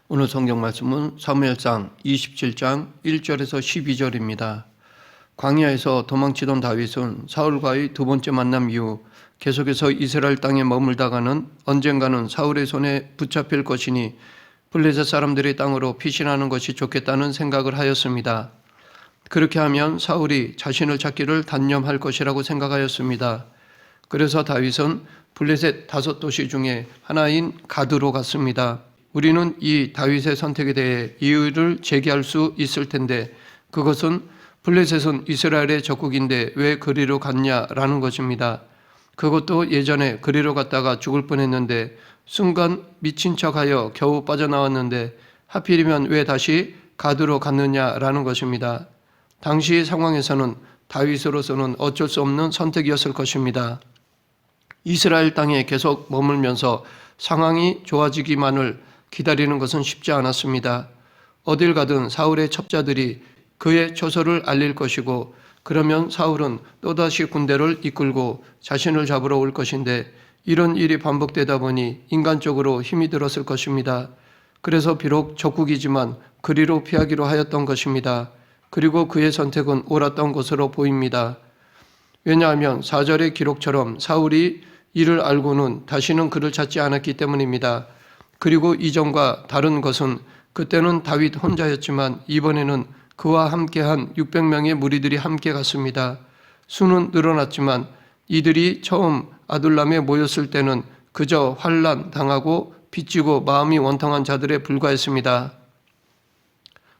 오늘 성경 말씀은 사무엘상 27장 1절에서 12절입니다. 광야에서 도망치던 다윗은 사울과의 두 번째 만남 이후 계속해서 이스라엘 땅에 머물다가는 언젠가는 사울의 손에 붙잡힐 것이니 블레셋 사람들의 땅으로 피신하는 것이 좋겠다는 생각을 하였습니다. 그렇게 하면 사울이 자신을 찾기를 단념할 것이라고 생각하였습니다. 그래서 다윗은 블레셋 5도시 중에 하나인 가드로 갔습니다. 우리는 이 다윗의 선택에 대해 이유를 제기할 수 있을 텐데 그것은 블레셋은 이스라엘의 적국인데 왜 그리로 갔냐라는 것입니다. 그것도 예전에 그리로 갔다가 죽을 뻔했는데 순간 미친 척하여 겨우 빠져나왔는데 하필이면 왜 다시 가드로 갔느냐라는 것입니다. 당시 상황에서는 다윗으로서는 어쩔 수 없는 선택이었을 것입니다. 이스라엘 땅에 계속 머물면서 상황이 좋아지기만을 기다리는 것은 쉽지 않았습니다. 어딜 가든 사울의 첩자들이 그의 처소를 알릴 것이고 그러면 사울은 또다시 군대를 이끌고 자신을 잡으러 올 것인데 이런 일이 반복되다 보니 인간적으로 힘이 들었을 것입니다. 그래서 비록 적국이지만 그리로 피하기로 하였던 것입니다. 그리고 그의 선택은 옳았던 것으로 보입니다. 왜냐하면 4절의 기록처럼 사울이 이를 알고는 다시는 그를 찾지 않았기 때문입니다. 그리고 이전과 다른 것은 그때는 다윗 혼자였지만 이번에는 그와 함께한 600명의 무리들이 함께 갔습니다. 수는 늘어났지만 이들이 처음 아둘람에 모였을 때는 그저 환난 당하고 빚지고 마음이 원통한 자들에 불과했습니다.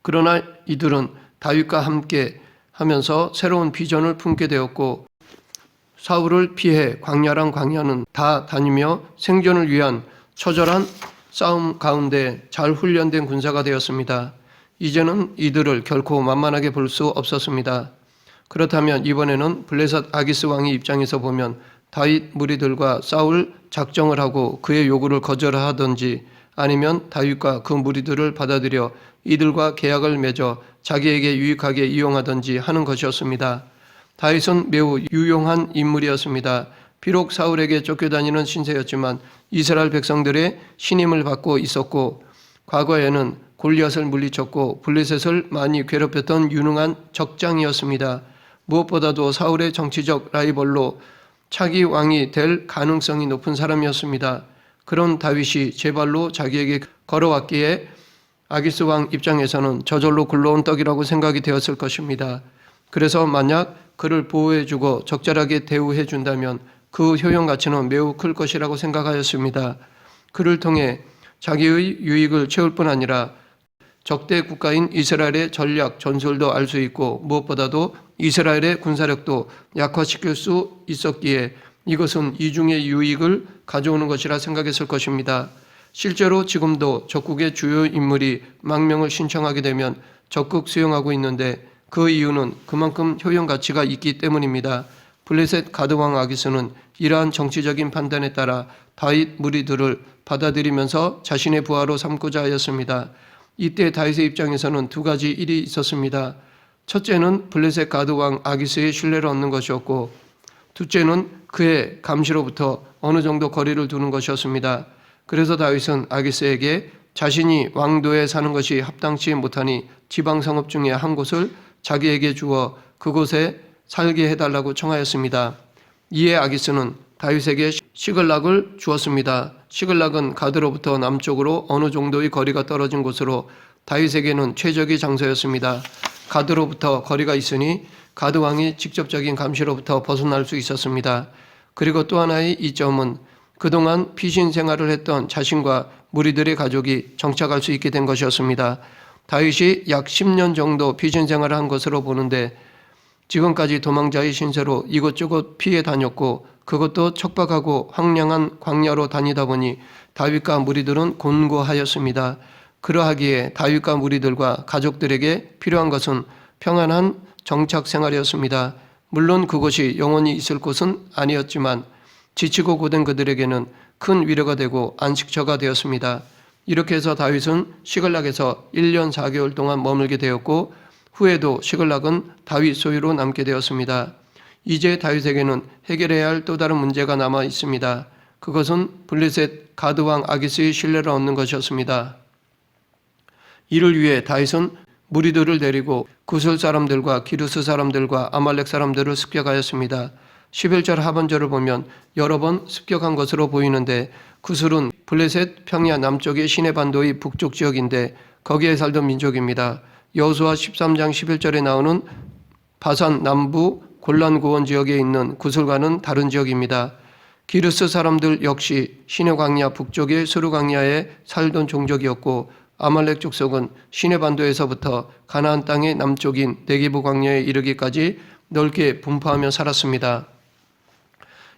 그러나 이들은 다윗과 함께 하면서 새로운 비전을 품게 되었고 사울을 피해 광야란 광야는 다 다니며 생존을 위한 처절한 싸움 가운데 잘 훈련된 군사가 되었습니다. 이제는 이들을 결코 만만하게 볼 수 없었습니다. 그렇다면 이번에는 블레셋 아기스 왕의 입장에서 보면 다윗 무리들과 싸울 작정을 하고 그의 요구를 거절하든지 아니면 다윗과 그 무리들을 받아들여 이들과 계약을 맺어 자기에게 유익하게 이용하든지 하는 것이었습니다. 다윗은 매우 유용한 인물이었습니다. 비록 사울에게 쫓겨다니는 신세였지만 이스라엘 백성들의 신임을 받고 있었고 과거에는 골리앗을 물리쳤고 블레셋을 많이 괴롭혔던 유능한 적장이었습니다. 무엇보다도 사울의 정치적 라이벌로 차기 왕이 될 가능성이 높은 사람이었습니다. 그런 다윗이 제 발로 자기에게 걸어왔기에 아기스 왕 입장에서는 저절로 굴러온 떡이라고 생각이 되었을 것입니다. 그래서 만약 그를 보호해주고 적절하게 대우해준다면 그 효용 가치는 매우 클 것이라고 생각하였습니다. 그를 통해 자기의 유익을 채울 뿐 아니라 적대 국가인 이스라엘의 전략, 전술도 알 수 있고 무엇보다도 이스라엘의 군사력도 약화시킬 수 있었기에 이것은 이중의 유익을 가져오는 것이라 생각했을 것입니다. 실제로 지금도 적국의 주요 인물이 망명을 신청하게 되면 적극 수용하고 있는데 그 이유는 그만큼 효용 가치가 있기 때문입니다. 블레셋 가드왕 아기스는 이러한 정치적인 판단에 따라 다윗 무리들을 받아들이면서 자신의 부하로 삼고자 하였습니다. 이때 다윗의 입장에서는 두 가지 일이 있었습니다. 첫째는 블레셋 가드왕 아기스의 신뢰를 얻는 것이었고 둘째는 그의 감시로부터 어느 정도 거리를 두는 것이었습니다. 그래서 다윗은 아기스에게 자신이 왕도에 사는 것이 합당치 못하니 지방 성읍 중에 한 곳을 자기에게 주어 그곳에 살게 해달라고 청하였습니다. 이에 아기스는 다윗에게 시글락을 주었습니다. 시글락은 가드로부터 남쪽으로 어느 정도의 거리가 떨어진 곳으로 다윗에게는 최적의 장소였습니다. 가드로부터 거리가 있으니 가드 왕이 직접적인 감시로부터 벗어날 수 있었습니다. 그리고 또 하나의 이점은 그동안 피신 생활을 했던 자신과 무리들의 가족이 정착할 수 있게 된 것이었습니다. 다윗이 약 10년 정도 피신 생활을 한 것으로 보는데 지금까지 도망자의 신세로 이곳저곳 피해 다녔고 그것도 척박하고 황량한 광야로 다니다 보니 다윗과 무리들은 곤고하였습니다. 그러하기에 다윗과 무리들과 가족들에게 필요한 것은 평안한 정착 생활이었습니다. 물론 그것이 영원히 있을 곳은 아니었지만 지치고 고된 그들에게는 큰 위로가 되고 안식처가 되었습니다. 이렇게 해서 다윗은 시글락에서 1년 4개월 동안 머물게 되었고 후에도 시글락은 다윗 소유로 남게 되었습니다. 이제 다윗에게는 해결해야 할 또 다른 문제가 남아 있습니다. 그것은 블레셋 가드왕 아기스의 신뢰를 얻는 것이었습니다. 이를 위해 다윗은 무리들을 데리고 구슬 사람들과 기르스 사람들과 아말렉 사람들을 습격하였습니다. 11절 하반절을 보면 여러 번 습격한 것으로 보이는데 구슬은 블레셋 평야 남쪽의 시내반도의 북쪽 지역인데 거기에 살던 민족입니다. 여호수아 13장 11절에 나오는 바산 남부 골란 고원 지역에 있는 구슬과는 다른 지역입니다. 기르스 사람들 역시 시내 광야 북쪽의 스루 광야에 살던 종족이었고 아말렉 족속은 시내 반도에서부터 가나안 땅의 남쪽인 네게부 광야에 이르기까지 넓게 분포하며 살았습니다.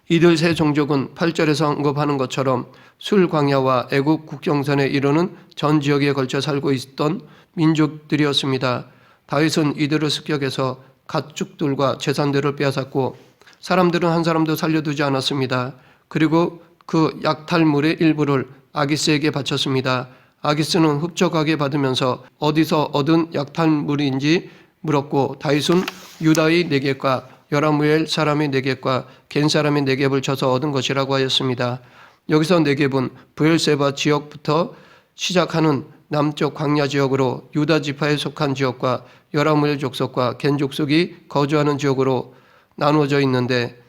이들 세 종족은 8절에서 언급하는 것처럼 술 광야와 애국 국경선에 이르는 전 지역에 걸쳐 살고 있던 민족들이었습니다. 다윗은 이들을 습격해서 가축들과 재산들을 빼앗았고 사람들은 한 사람도 살려두지 않았습니다. 그리고 그 약탈물의 일부를 아기스에게 바쳤습니다. 아기스는 흡족하게 받으면서 어디서 얻은 약탈물인지 물었고 다윗은 유다의 네겝과 여라무엘 사람의 네겝과 겐 사람의 네겝을 쳐서 얻은 것이라고 하였습니다. 여기서 네겝은 브엘세바 지역부터 시작하는 남쪽 광야 지역으로 유다 지파에 속한 지역과 여라무엘 족속과 겐 족속이 거주하는 지역으로 나누어져 있는데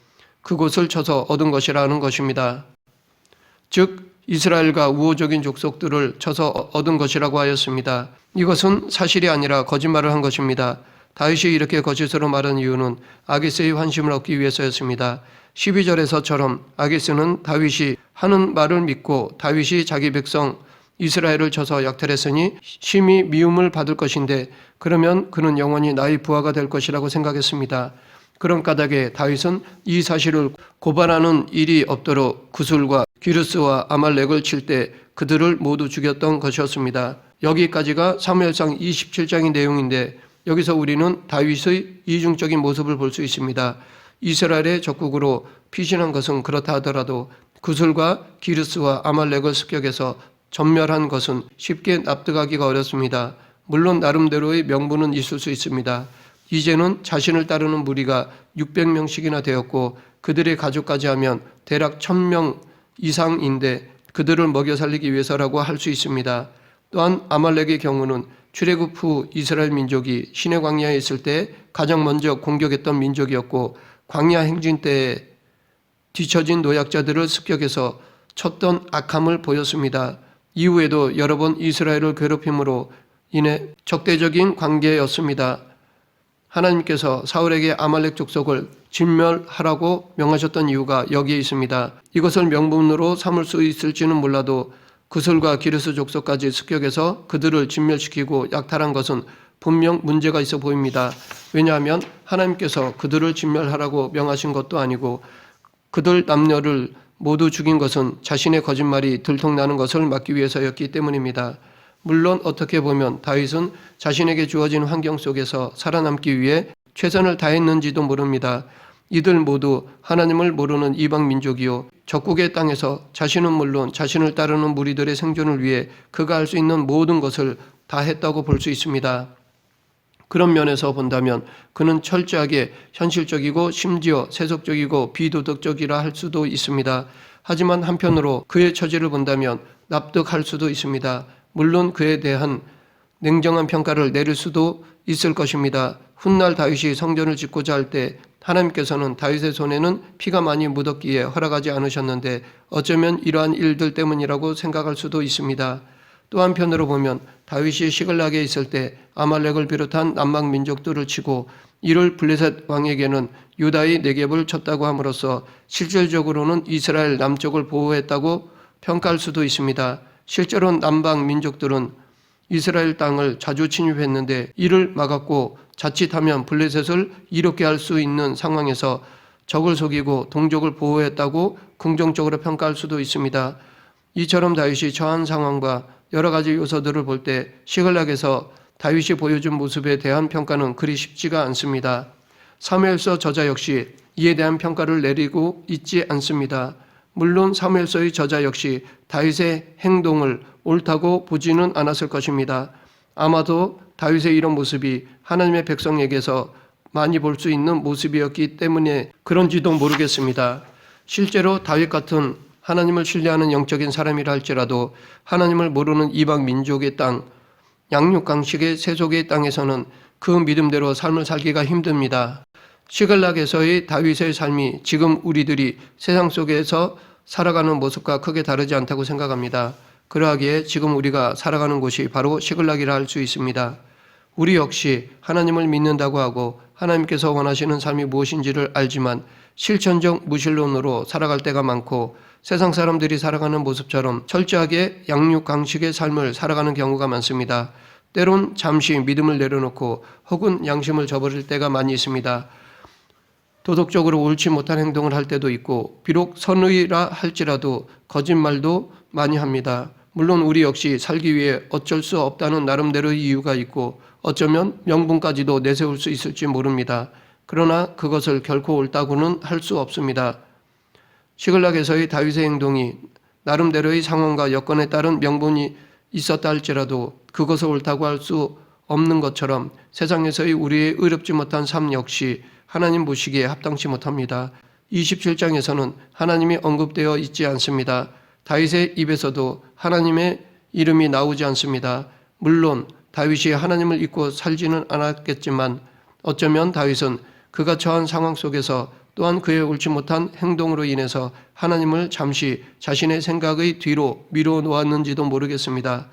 그곳을 쳐서 얻은 것이라는 것입니다. 즉 이스라엘과 우호적인 족속들을 쳐서 얻은 것이라고 하였습니다. 이것은 사실이 아니라 거짓말을 한 것입니다. 다윗이 이렇게 거짓으로 말한 이유는 아기스의 환심을 얻기 위해서였습니다. 12절에서처럼 아기스는 다윗이 하는 말을 믿고 다윗이 자기 백성 이스라엘을 쳐서 약탈했으니 심히 미움을 받을 것인데 그러면 그는 영원히 나의 부하가 될 것이라고 생각했습니다. 그런 까닭에 다윗은 이 사실을 고발하는 일이 없도록 구슬과 기르스와 아말렉을 칠 때 그들을 모두 죽였던 것이었습니다. 여기까지가 사무엘상 27장의 내용인데 여기서 우리는 다윗의 이중적인 모습을 볼 수 있습니다. 이스라엘의 적국으로 피신한 것은 그렇다 하더라도 구슬과 기르스와 아말렉을 습격해서 전멸한 것은 쉽게 납득하기가 어렵습니다. 물론 나름대로의 명분은 있을 수 있습니다. 이제는 자신을 따르는 무리가 600명씩이나 되었고 그들의 가족까지 하면 대략 1000명 이상인데 그들을 먹여 살리기 위해서라고 할 수 있습니다. 또한 아말렉의 경우는 출애굽 후 이스라엘 민족이 시내 광야에 있을 때 가장 먼저 공격했던 민족이었고 광야 행진 때에 뒤처진 노약자들을 습격해서 쳤던 악함을 보였습니다. 이후에도 여러 번 이스라엘을 괴롭힘으로 인해 적대적인 관계였습니다. 하나님께서 사울에게 아말렉 족속을 진멸하라고 명하셨던 이유가 여기에 있습니다. 이것을 명분으로 삼을 수 있을지는 몰라도 구슬과 기르스 족속까지 습격해서 그들을 진멸시키고 약탈한 것은 분명 문제가 있어 보입니다. 왜냐하면 하나님께서 그들을 진멸하라고 명하신 것도 아니고 그들 남녀를 모두 죽인 것은 자신의 거짓말이 들통나는 것을 막기 위해서였기 때문입니다. 물론 어떻게 보면 다윗은 자신에게 주어진 환경 속에서 살아남기 위해 최선을 다했는지도 모릅니다. 이들 모두 하나님을 모르는 이방 민족이요 적국의 땅에서 자신은 물론 자신을 따르는 무리들의 생존을 위해 그가 할 수 있는 모든 것을 다 했다고 볼 수 있습니다. 그런 면에서 본다면 그는 철저하게 현실적이고 심지어 세속적이고 비도덕적이라 할 수도 있습니다. 하지만 한편으로 그의 처지를 본다면 납득할 수도 있습니다. 물론 그에 대한 냉정한 평가를 내릴 수도 있을 것입니다. 훗날 다윗이 성전을 짓고자 할 때 하나님께서는 다윗의 손에는 피가 많이 묻었기에 허락하지 않으셨는데 어쩌면 이러한 일들 때문이라고 생각할 수도 있습니다. 또 한편으로 보면 다윗이 시글락에 있을 때 아말렉을 비롯한 남방 민족들을 치고 이를 블레셋 왕에게는 유다의 네겝을 쳤다고 함으로써 실질적으로는 이스라엘 남쪽을 보호했다고 평가할 수도 있습니다. 실제로 남방 민족들은 이스라엘 땅을 자주 침입했는데 이를 막았고 자칫하면 블레셋을 이롭게 할 수 있는 상황에서 적을 속이고 동족을 보호했다고 긍정적으로 평가할 수도 있습니다. 이처럼 다윗이 처한 상황과 여러 가지 요소들을 볼 때 시글락에서 다윗이 보여준 모습에 대한 평가는 그리 쉽지가 않습니다. 사무엘서 저자 역시 이에 대한 평가를 내리고 있지 않습니다. 물론 사무엘서의 저자 역시 다윗의 행동을 옳다고 보지는 않았을 것입니다. 아마도 다윗의 이런 모습이 하나님의 백성에게서 많이 볼 수 있는 모습이었기 때문에 그런지도 모르겠습니다. 실제로 다윗 같은 하나님을 신뢰하는 영적인 사람이라 할지라도 하나님을 모르는 이방 민족의 땅, 양육강식의 세속의 땅에서는 그 믿음대로 삶을 살기가 힘듭니다. 시글락에서의 다윗의 삶이 지금 우리들이 세상 속에서 살아가는 모습과 크게 다르지 않다고 생각합니다. 그러하기에 지금 우리가 살아가는 곳이 바로 시글락이라 할 수 있습니다. 우리 역시 하나님을 믿는다고 하고 하나님께서 원하시는 삶이 무엇인지를 알지만 실천적 무신론으로 살아갈 때가 많고 세상 사람들이 살아가는 모습처럼 철저하게 양육강식의 삶을 살아가는 경우가 많습니다. 때론 잠시 믿음을 내려놓고 혹은 양심을 저버릴 때가 많이 있습니다. 도덕적으로 옳지 못한 행동을 할 때도 있고 비록 선의라 할지라도 거짓말도 많이 합니다. 물론 우리 역시 살기 위해 어쩔 수 없다는 나름대로의 이유가 있고 어쩌면 명분까지도 내세울 수 있을지 모릅니다. 그러나 그것을 결코 옳다고는 할 수 없습니다. 시글락에서의 다윗의 행동이 나름대로의 상황과 여건에 따른 명분이 있었다 할지라도 그것을 옳다고 할 수 없는 것처럼 세상에서의 우리의 의롭지 못한 삶 역시 하나님 보시기에 합당치 못합니다. 27장에서는 하나님이 언급되어 있지 않습니다. 다윗의 입에서도 하나님의 이름이 나오지 않습니다. 물론 다윗이 하나님을 잊고 살지는 않았겠지만 어쩌면 다윗은 그가 처한 상황 속에서 또한 그의 옳지 못한 행동으로 인해서 하나님을 잠시 자신의 생각의 뒤로 미뤄 놓았는지도 모르겠습니다.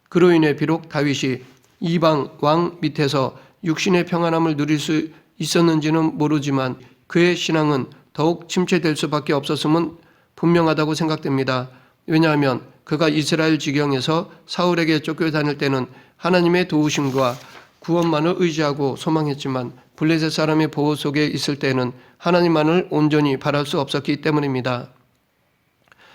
그로 인해 비록 다윗이 이방 왕 밑에서 육신의 평안함을 누릴 수 있었는지는 모르지만 그의 신앙은 더욱 침체될 수밖에 없었음은 분명하다고 생각됩니다. 왜냐하면 그가 이스라엘 지경에서 사울에게 쫓겨다닐 때는 하나님의 도우심과 구원만을 의지하고 소망했지만 블레셋 사람의 보호 속에 있을 때는 하나님만을 온전히 바랄 수 없었기 때문입니다.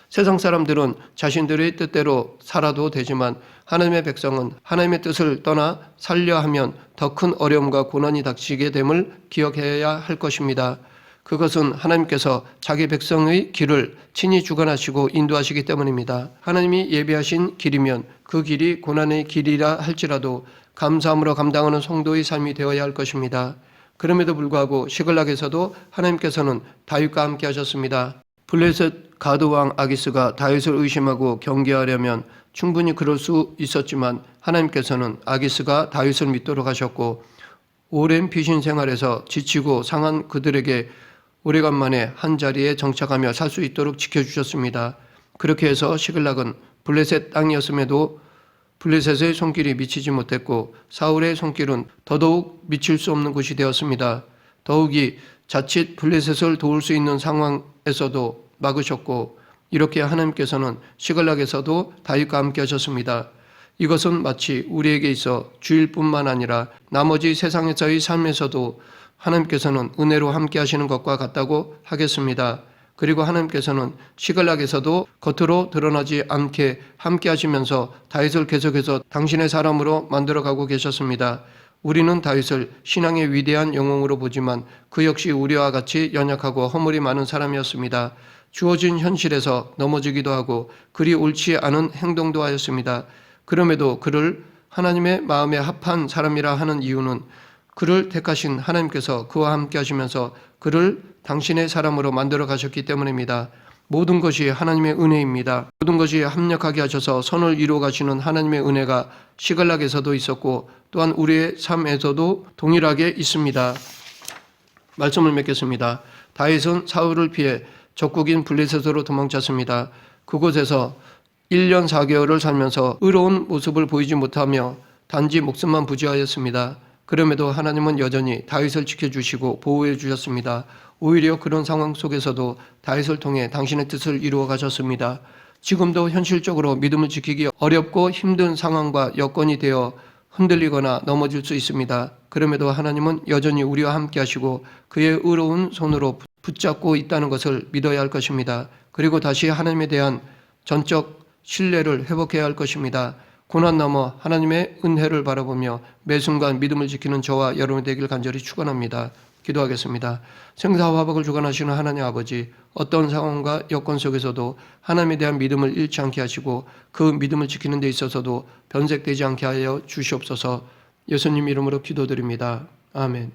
세상 사람들은 자신들의 뜻대로 살아도 되지만 하나님의 백성은 하나님의 뜻을 떠나 살려 하면 더 큰 어려움과 고난이 닥치게 됨을 기억해야 할 것입니다. 그것은 하나님께서 자기 백성의 길을 친히 주관하시고 인도하시기 때문입니다. 하나님이 예비하신 길이면 그 길이 고난의 길이라 할지라도 감사함으로 감당하는 성도의 삶이 되어야 할 것입니다. 그럼에도 불구하고 시글락에서도 하나님께서는 다윗과 함께 하셨습니다. 블레셋 가드왕 아기스가 다윗을 의심하고 경계하려면 충분히 그럴 수 있었지만 하나님께서는 아기스가 다윗을 믿도록 하셨고 오랜 피신 생활에서 지치고 상한 그들에게 오래간만에 한 자리에 정착하며 살 수 있도록 지켜주셨습니다. 그렇게 해서 시글락은 블레셋 땅이었음에도 블레셋의 손길이 미치지 못했고 사울의 손길은 더더욱 미칠 수 없는 곳이 되었습니다. 더욱이 자칫 블레셋을 도울 수 있는 상황에서도 막으셨고 이렇게 하나님께서는 시글락에서도 다윗과 함께 하셨습니다. 이것은 마치 우리에게 있어 주일뿐만 아니라 나머지 세상에서의 삶에서도 하나님께서는 은혜로 함께 하시는 것과 같다고 하겠습니다. 그리고 하나님께서는 시글락에서도 겉으로 드러나지 않게 함께 하시면서 다윗을 계속해서 당신의 사람으로 만들어가고 계셨습니다. 우리는 다윗을 신앙의 위대한 영웅으로 보지만 그 역시 우리와 같이 연약하고 허물이 많은 사람이었습니다. 주어진 현실에서 넘어지기도 하고 그리 옳지 않은 행동도 하였습니다. 그럼에도 그를 하나님의 마음에 합한 사람이라 하는 이유는 그를 택하신 하나님께서 그와 함께 하시면서 그를 당신의 사람으로 만들어 가셨기 때문입니다. 모든 것이 하나님의 은혜입니다. 모든 것이 합력하게 하셔서 선을 이루어 가시는 하나님의 은혜가 시글락에서도 있었고 또한 우리의 삶에서도 동일하게 있습니다. 말씀을 맺겠습니다. 다윗은 사울을 피해 적국인 블레셋으로 도망쳤습니다. 그곳에서 1년 4개월을 살면서 의로운 모습을 보이지 못하며 단지 목숨만 부지하였습니다. 그럼에도 하나님은 여전히 다윗을 지켜주시고 보호해 주셨습니다. 오히려 그런 상황 속에서도 다윗을 통해 당신의 뜻을 이루어 가셨습니다. 지금도 현실적으로 믿음을 지키기 어렵고 힘든 상황과 여건이 되어 흔들리거나 넘어질 수 있습니다. 그럼에도 하나님은 여전히 우리와 함께 하시고 그의 의로운 손으로 붙잡고 있다는 것을 믿어야 할 것입니다. 그리고 다시 하나님에 대한 전적 신뢰를 회복해야 할 것입니다. 고난 넘어 하나님의 은혜를 바라보며 매 순간 믿음을 지키는 저와 여러분이 되길 간절히 축원합니다. 기도하겠습니다. 생사와 화복을 주관하시는 하나님 아버지, 어떤 상황과 여건 속에서도 하나님에 대한 믿음을 잃지 않게 하시고 그 믿음을 지키는 데 있어서도 변색되지 않게 하여 주시옵소서. 예수님 이름으로 기도드립니다. 아멘.